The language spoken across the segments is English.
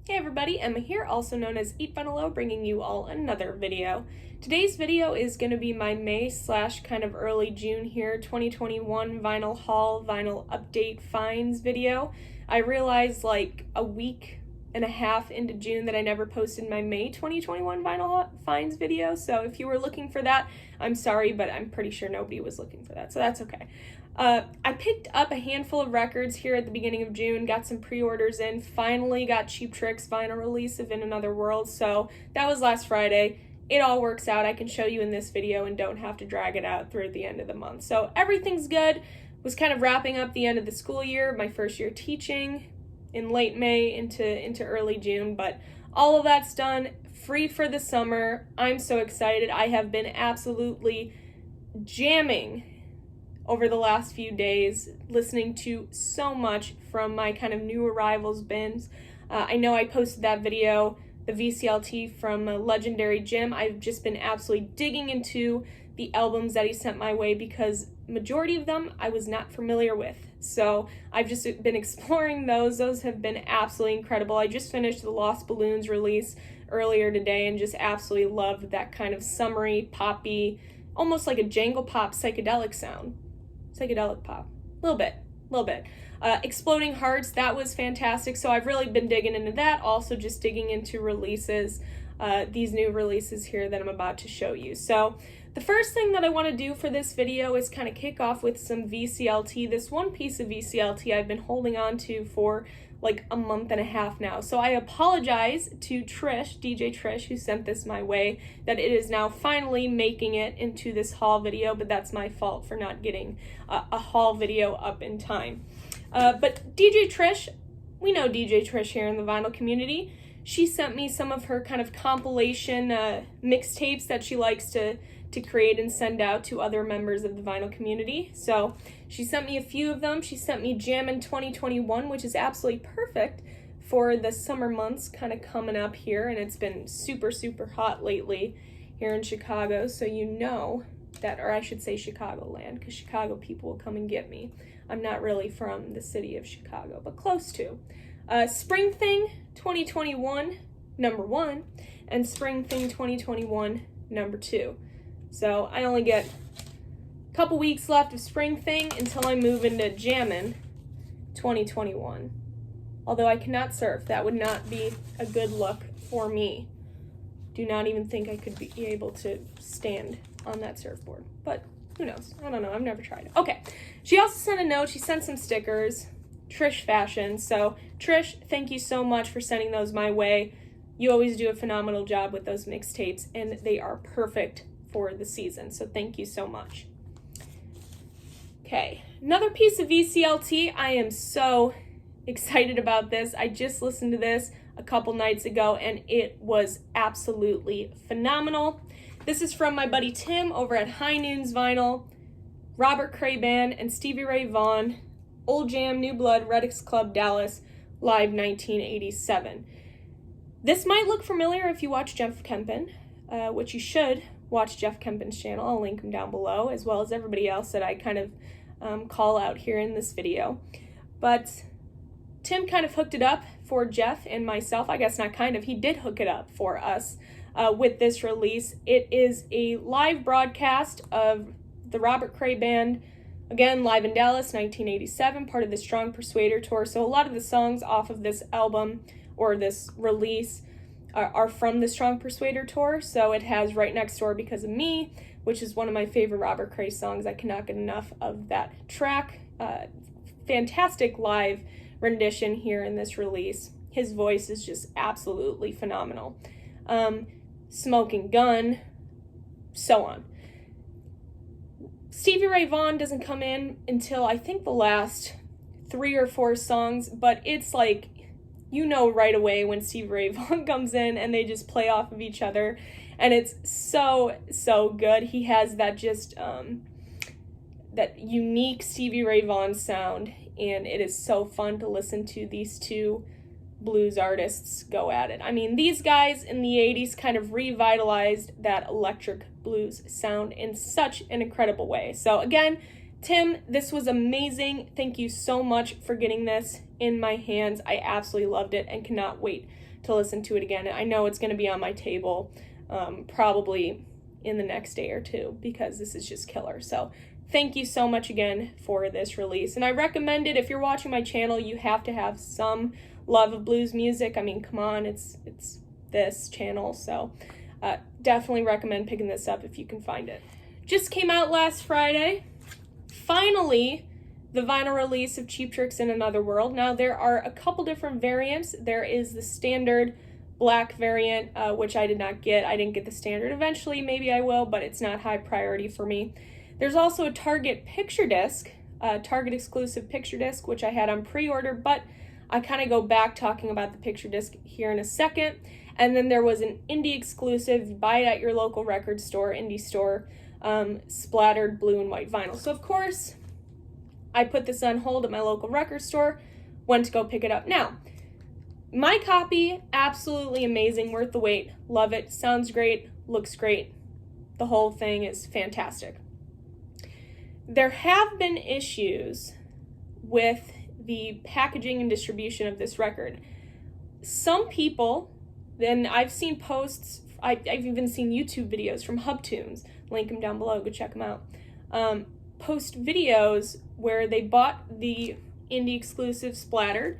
Hey everybody, Emma here, also known as 8vinyllow, bringing you all another video. Today's video is going to be my May / kind of early June here 2021 vinyl haul, vinyl update finds video. I realized like a week and a half into June that I never posted my May 2021 vinyl finds video, so if you were looking for that, I'm sorry, but I'm pretty sure nobody was looking for that, so that's okay. I picked up a handful of records here at the beginning of June, got some pre-orders in, finally got Cheap Trick's vinyl release of In Another World, so that was last Friday. It all works out. I can show you in this video and don't have to drag it out through the end of the month. So everything's good. Was kind of wrapping up the end of the school year, my first year teaching in late May into early June, but all of that's done, free for the summer. I'm so excited. I have been absolutely jamming over the last few days, listening to so much from my kind of new arrivals bins. I know I posted that video, the VCLT from Legendary Jim. I've just been absolutely digging into the albums that he sent my way because majority of them I was not familiar with. So I've just been exploring those. Those have been absolutely incredible. I just finished the Lost Balloons release earlier today and just absolutely loved that kind of summery, poppy, almost like a jangle pop psychedelic sound. Psychedelic pop, a little bit. Exploding Hearts, that was fantastic, so I've really been digging into that, also just digging into releases, these new releases here that I'm about to show you. So the first thing that I want to do for this video is kind of kick off with some VCLT. This one piece of VCLT I've been holding on to for like a month and a half now. So I apologize to Trish, DJ Trish, who sent this my way, that it is now finally making it into this haul video, but that's my fault for not getting a haul video up in time. But DJ Trish, we know DJ Trish here in the vinyl community. She sent me some of her kind of compilation mixtapes that she likes to create and send out to other members of the vinyl community. So she sent me a few of them. She sent me Jammin' 2021, which is absolutely perfect for the summer months kind of coming up here, and it's been super, super hot lately here in Chicago, so you know that, or I should say Chicagoland, because Chicago people will come and get me. I'm not really from the city of Chicago, but close to. Spring Thing 2021, number 1, and Spring Thing 2021, number 2. So I only get a couple weeks left of Spring Thing until I move into Jammin' 2021. Although I cannot surf, that would not be a good look for me. Do not even think I could be able to stand on that surfboard. But who knows? I don't know. I've never tried it. Okay. She also sent a note. She sent some stickers. Trish fashion. So Trish, thank you so much for sending those my way. You always do a phenomenal job with those mixtapes, and they are perfect for the season, so thank you so much. Okay, another piece of VCLT. I am so excited about this. I just listened to this a couple nights ago, and it was absolutely phenomenal. This is from my buddy Tim over at Highnoon's Vinyl, Robert Cray Band, and Stevie Ray Vaughan, Old Jam, New Blood, Redux Club, Dallas, live 1987. This might look familiar if you watch Jeff Kempin, which you should watch Jeff Kempin's channel. I'll link him down below, as well as everybody else that I kind of call out here in this video. But Tim kind of hooked it up for Jeff and myself. I guess not kind of, he did hook it up for us with this release. It is a live broadcast of the Robert Cray Band, again, live in Dallas, 1987, part of the Strong Persuader tour. So a lot of the songs off of this album, or this release, are from the Strong Persuader tour, so it has Right Next Door Because of Me, which is one of my favorite Robert Cray songs. I cannot get enough of that track. Fantastic live rendition here in this release. His voice is just absolutely phenomenal. Smoking Gun, so on. Stevie Ray Vaughan doesn't come in until I think the last 3 or 4 songs, but it's like, you know right away when Stevie Ray Vaughan comes in and they just play off of each other, and it's so, so good. He has that just, that unique Stevie Ray Vaughan sound, and it is so fun to listen to these two blues artists go at it. I mean, these guys in the 80s kind of revitalized that electric blues sound in such an incredible way. So again, Tim, this was amazing. Thank you so much for getting this in my hands. I absolutely loved it and cannot wait to listen to it again. I know it's going to be on my table probably in the next day or two because this is just killer. So thank you so much again for this release. And I recommend it. If you're watching my channel, you have to have some love of blues music. I mean, come on, it's this channel. So definitely recommend picking this up if you can find it. Just came out last Friday. Finally, the vinyl release of Cheap Trick's In Another World. Now, there are a couple different variants. There is the standard black variant, which I did not get. I didn't get the standard. Eventually, maybe I will, but it's not high priority for me. There's also a Target picture disc, Target exclusive picture disc, which I had on pre-order, but I kind of go back talking about the picture disc here in a second. And then there was an indie exclusive, buy it at your local record store, indie store, splattered blue and white vinyl. So, of course, I put this on hold at my local record store, went to go pick it up. Now, my copy, absolutely amazing, worth the wait, love it, sounds great, looks great. The whole thing is fantastic. There have been issues with the packaging and distribution of this record. Some people, then I've seen posts, I've even seen YouTube videos from HubTunes, link them down below, go check them out, post videos where they bought the indie exclusive splattered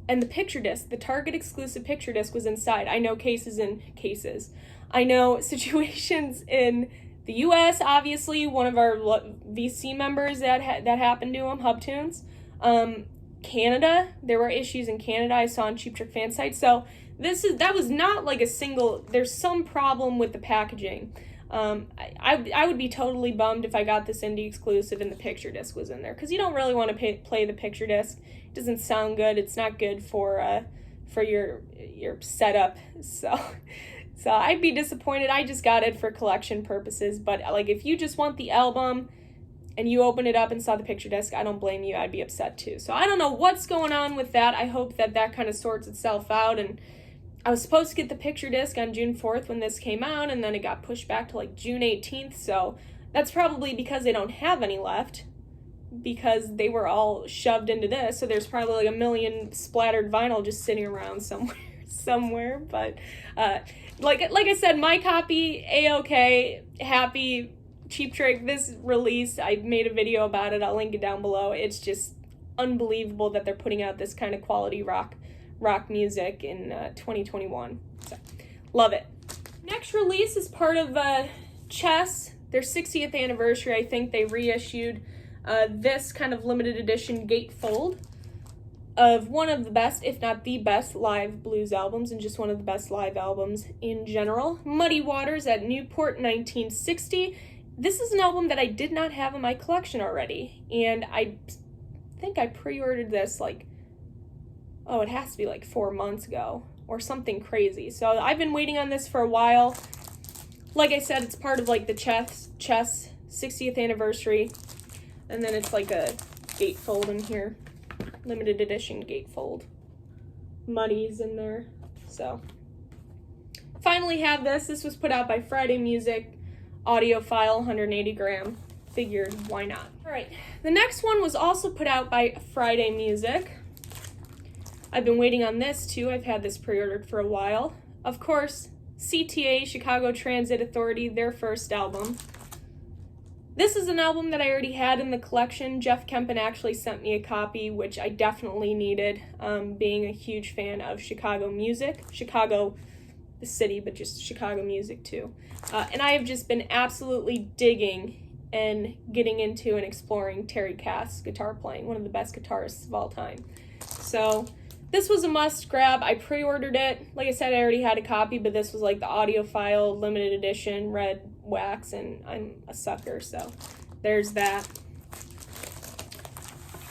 and the picture disc, the Target exclusive picture disc was inside. I know cases and cases. I know situations in the US, obviously, one of our VC members that happened to him, HubTunes. Canada, there were issues in Canada I saw on Cheap Trick fan site. So that was not like a single, there's some problem with the packaging. I would be totally bummed if I got this indie exclusive and the picture disc was in there, because you don't really want to play the picture disc. It doesn't sound good. It's not good for your setup. So I'd be disappointed. I just got it for collection purposes. But like, if you just want the album and you open it up and saw the picture disc, I don't blame you. I'd be upset too. So I don't know what's going on with that. I hope that kind of sorts itself out. And I was supposed to get the picture disc on June 4th when this came out, and then it got pushed back to like June 18th. So that's probably because they don't have any left, because they were all shoved into this. So there's probably like 1 million splattered vinyl just sitting around somewhere. But like I said, my copy, A-okay, happy. Cheap Trick, this release, I made a video about it. I'll link it down below. It's just unbelievable that they're putting out this kind of quality rock music in 2021. So, love it. Next release is part of Chess, their 60th anniversary. I think they reissued this kind of limited edition gatefold of one of the best, if not the best, live blues albums, and just one of the best live albums in general. Muddy Waters at Newport 1960. This is an album that I did not have in my collection already, and I think I pre-ordered this like, oh, it has to be like 4 months ago or something crazy. So I've been waiting on this for a while. Like I said, it's part of like the Chess 60th anniversary, and then it's like a gatefold in here, limited edition gatefold. Muddy's in there. So finally have this. This was put out by Friday Music. Audio file, 180 gram. Figured, why not? All right, the next one was also put out by Friday Music. I've been waiting on this too. I've had this pre-ordered for a while. Of course, CTA, Chicago Transit Authority, their first album. This is an album that I already had in the collection. Jeff Kempen actually sent me a copy, which I definitely needed, being a huge fan of Chicago music. Chicago, the city, but just Chicago music too. And I have just been absolutely digging and getting into and exploring Terry Cass' guitar playing, one of the best guitarists of all time. So this was a must grab. I pre-ordered it. Like I said, I already had a copy, but this was like the audiophile limited edition red wax, and I'm a sucker, so there's that.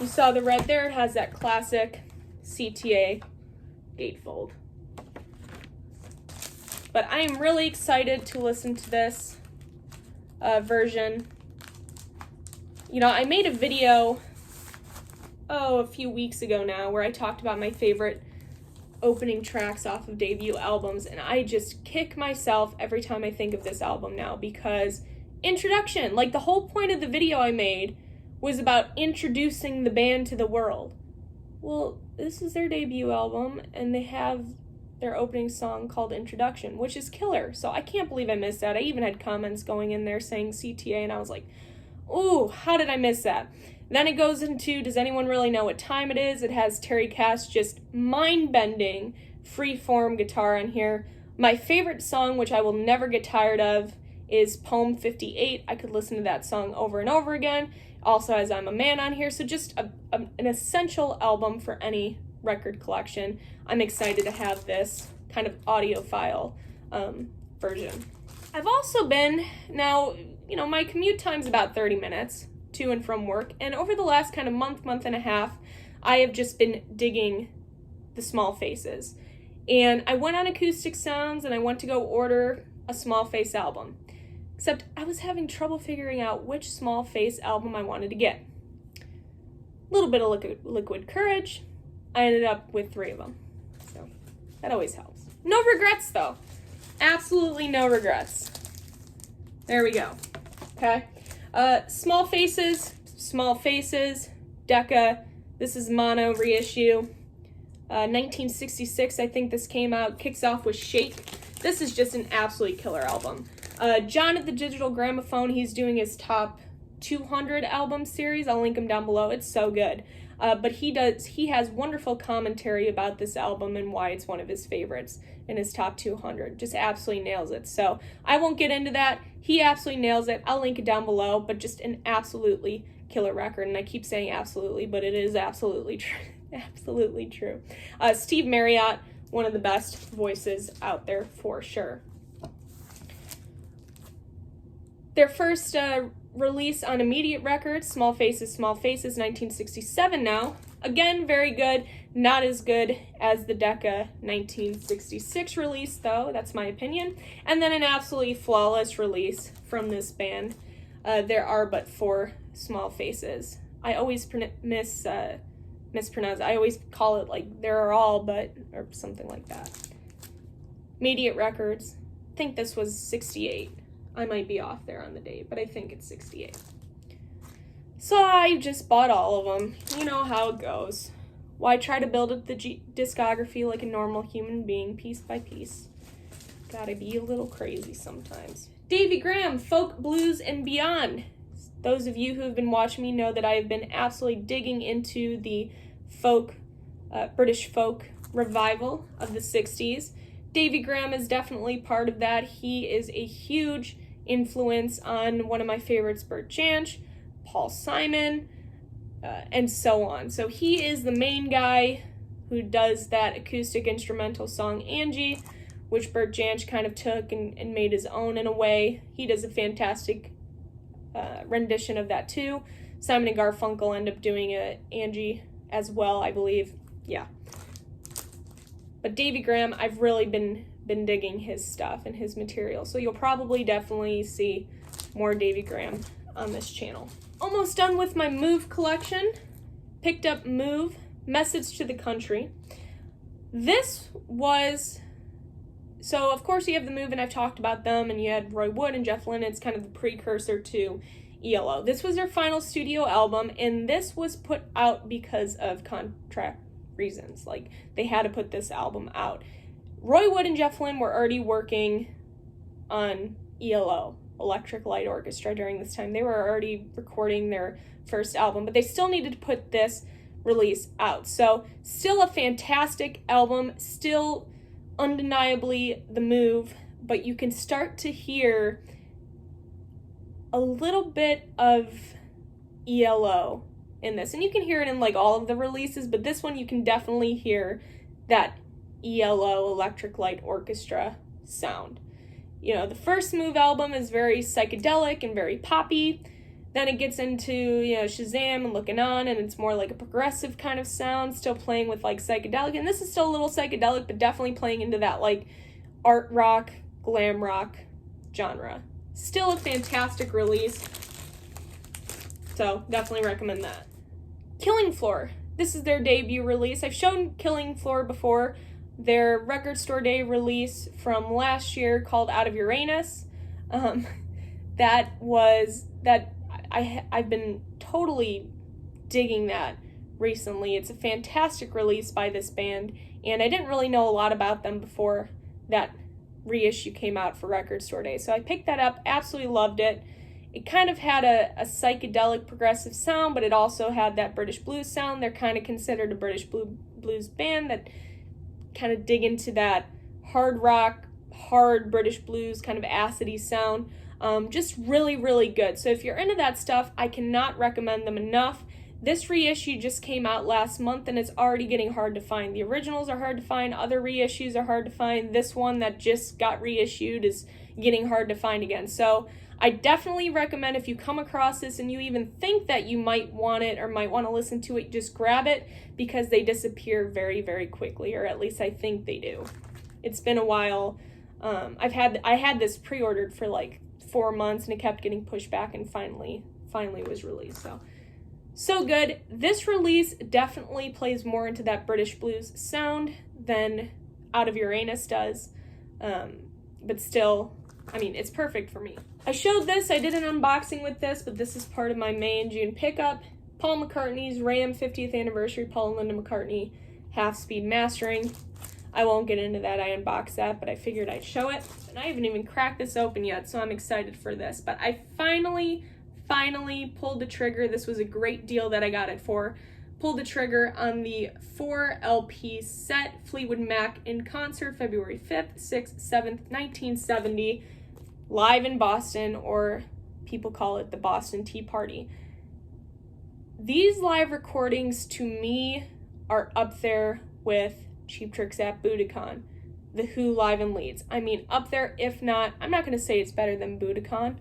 You saw the red there. It has that classic CTA gatefold. But I am really excited to listen to this version. You know, I made a video, a few weeks ago now, where I talked about my favorite opening tracks off of debut albums, and I just kick myself every time I think of this album now, because introduction, like the whole point of the video I made was about introducing the band to the world. Well, this is their debut album, and they have their opening song called Introduction, which is killer. So I can't believe I missed that. I even had comments going in there saying CTA, and I was like, ooh, how did I miss that? Then it goes into, does anyone really know what time it is? It has Terry Cass, just mind-bending free-form guitar on here. My favorite song, which I will never get tired of, is Poem 58. I could listen to that song over and over again. Also has I'm a Man on here, so just an essential album for any record collection. I'm excited to have this kind of audiophile version. I've also been, now, you know, my commute time's about 30 minutes to and from work, and over the last kind of month and a half, I have just been digging the Small Faces. And I went on Acoustic Sounds and I went to go order a Small Face album. Except I was having trouble figuring out which Small Face album I wanted to get. A little bit of Liquid Courage. I ended up with 3 of them. So that always helps. No regrets though. Absolutely no regrets. There we go. Okay. Small Faces, Decca. This is mono reissue. 1966, I think this came out. Kicks off with Shake. This is just an absolutely killer album. John at the Digital Gramophone, he's doing his top 200 album series. I'll link him down below. It's so good. But he has wonderful commentary about this album and why it's one of his favorites in his top 200. Just absolutely nails it. So I won't get into that. He absolutely nails it. I'll link it down below, but just an absolutely killer record. And I keep saying absolutely, but it is absolutely true. Absolutely true. Steve Marriott, one of the best voices out there for sure. Their first release on Immediate Records, Small Faces, 1967 now. Again, very good. Not as good as the Decca 1966 release, though. That's my opinion. And then an absolutely flawless release from this band. There are but 4 Small Faces. I always mispronounce. I always call it like there are all but, or something like that. Immediate Records. I think this was 68. I might be off there on the date, but I think it's 68. So I just bought all of them. You know how it goes. Why try to build up the discography like a normal human being, piece by piece? Gotta be a little crazy sometimes. Davy Graham, Folk, Blues, and Beyond. Those of you who have been watching me know that I have been absolutely digging into the folk, British folk revival of the 60s. Davy Graham is definitely part of that. He is a huge influence on one of my favorites, Bert Jansch, Paul Simon, and so on. So he is the main guy who does that acoustic instrumental song Angie, which Bert Jansch kind of took and made his own in a way. He does a fantastic rendition of that too. Simon and Garfunkel end up doing Angie as well, I believe. Yeah. But Davy Graham, I've really been digging his stuff and his material. So you'll probably definitely see more Davy Graham on this channel. Almost done with my Move collection. Picked up Move, Message to the Country. This was... So, of course, you have the Move, and I've talked about them, and you had Roy Wood and Jeff Lynne. It's kind of the precursor to ELO. This was their final studio album, and this was put out because of contract reasons. Like, they had to put this album out. Roy Wood and Jeff Lynne were already working on ELO, Electric Light Orchestra, during this time. They were already recording their first album, but they still needed to put this release out. So, still a fantastic album, still undeniably the Move, but you can start to hear a little bit of ELO in this. And you can hear it in like all of the releases, but this one you can definitely hear that ELO, Electric Light Orchestra sound. You know, the first Move album is very psychedelic and very poppy. Then it gets into, you know, Shazam and Looking On, and it's more like a progressive kind of sound, still playing with like psychedelic. And this is still a little psychedelic, but definitely playing into that like art rock, glam rock genre. Still a fantastic release. So definitely recommend that. Killing Floor. This is their debut release. I've shown Killing Floor before. Their Record Store Day release from last year called Out of Uranus. I've been totally digging that recently. It's a fantastic release by this band, and I didn't really know a lot about them before that reissue came out for Record Store Day. So I picked that up, absolutely loved it. It kind of had a psychedelic progressive sound, but it also had that British blues sound. They're kind of considered a British blues band that kind of dig into that hard rock, hard British blues, kind of acidy sound. Just really, really good. So if you're into that stuff, I cannot recommend them enough. This reissue just came out last month, and it's already getting hard to find. The originals are hard to find. Other reissues are hard to find. This one that just got reissued is getting hard to find again. So I definitely recommend, if you come across this and you even think that you might want it or might want to listen to it, just grab it, because they disappear very, very quickly, or at least I think they do. It's been a while. I had this pre-ordered for like 4 months, and it kept getting pushed back, and finally was released. So good. This release definitely plays more into that British blues sound than Out of Uranus does, but still, I mean, it's perfect for me. I showed this, I did an unboxing with this, but this is part of my May and June pickup. Paul McCartney's Ram 50th Anniversary Paul and Linda McCartney half-speed mastering. I won't get into that, I unboxed that, but I figured I'd show it. And I haven't even cracked this open yet, so I'm excited for this. But I finally pulled the trigger. This was a great deal that I got it for. Pulled the trigger on the 4 LP set, Fleetwood Mac in concert, February 5th, 6th, 7th, 1970, live in Boston, or people call it the Boston Tea Party. These live recordings, to me, are up there with Cheap Trick's at Budokan, The Who live in Leeds. I mean, up there, if not, I'm not going to say it's better than Budokan.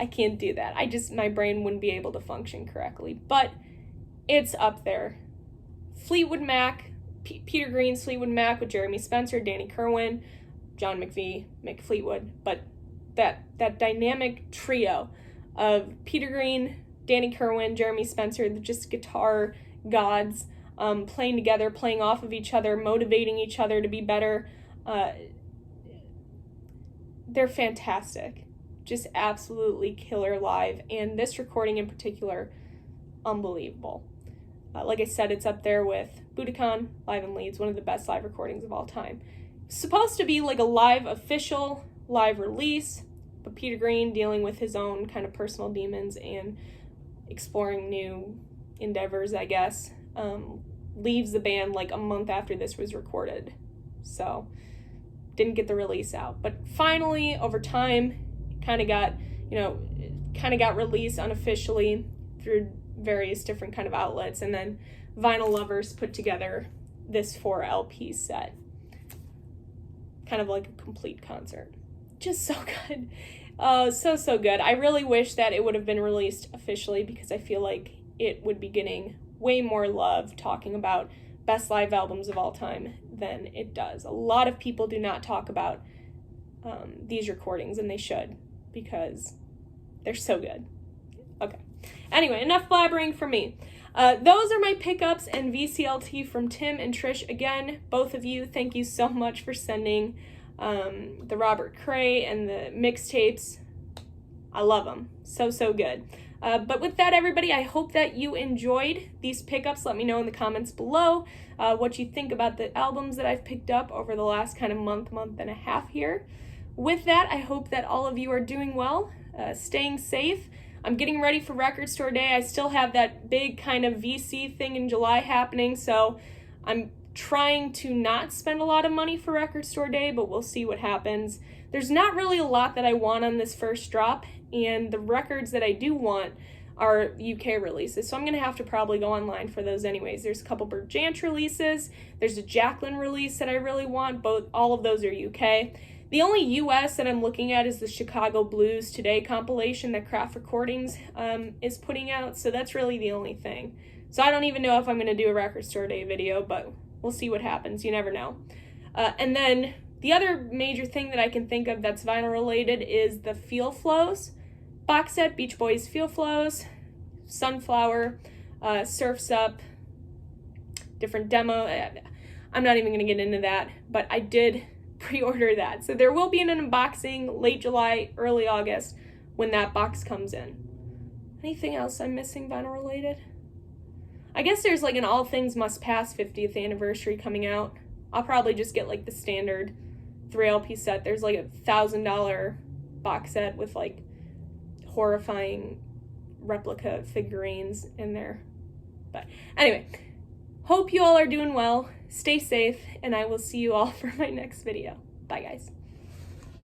I can't do that. My brain wouldn't be able to function correctly, but it's up there. Fleetwood Mac, Peter Green's Fleetwood Mac with Jeremy Spencer, Danny Kerwin, John McVie, Mick Fleetwood, but that dynamic trio of Peter Green, Danny Kerwin, Jeremy Spencer, just guitar gods, playing together, playing off of each other, motivating each other to be better. They're fantastic. Just absolutely killer live, and this recording in particular, unbelievable. Like I said, it's up there with Budokan, live in Leeds, one of the best live recordings of all time. Supposed to be like a live official live release, but Peter Green, dealing with his own kind of personal demons and exploring new endeavors, I guess, leaves the band like a month after this was recorded. So didn't get the release out, but finally over time kind of got released unofficially through various different kind of outlets, and then Vinyl Lovers put together this 4 LP set, kind of like a complete concert. Just so good. So good. I really wish that it would have been released officially, because I feel like it would be getting way more love talking about best live albums of all time than it does. A lot of people do not talk about these recordings, and they should, because they're so good. Okay. Anyway, enough blabbering for me. Those are my pickups and VCLT from Tim and Trish. Again, both of you, thank you so much for sending the Robert Cray and the mixtapes. I love them. So good. But with that, everybody, I hope that you enjoyed these pickups. Let me know in the comments below what you think about the albums that I've picked up over the last kind of month and a half here. With that, I hope that all of you are doing well, staying safe. I'm getting ready for Record Store Day. I still have that big kind of VC thing in July happening, so I'm trying to not spend a lot of money for Record Store Day, but we'll see what happens. There's not really a lot that I want on this first drop, and the records that I do want are UK releases, so I'm going to have to probably go online for those anyways. There's a couple Bert Jansch releases, there's a Jacqueline release that I really want, all of those are UK. The only US that I'm looking at is the Chicago Blues Today compilation that Craft Recordings is putting out, so that's really the only thing. So I don't even know if I'm going to do a Record Store Day video, but we'll see what happens. You never know. And then the other major thing that I can think of that's vinyl related is the Feel Flows box set, Beach Boys Feel Flows, Sunflower, Surf's Up, different demo. I'm not even going to get into that, but I did pre-order that. So there will be an unboxing late July, early August when that box comes in. Anything else I'm missing vinyl related? I guess there's like an All Things Must Pass 50th anniversary coming out. I'll probably just get like the standard 3 LP set. There's like $1,000 box set with like horrifying replica figurines in there. But anyway, hope you all are doing well. Stay safe, and I will see you all for my next video. Bye, guys.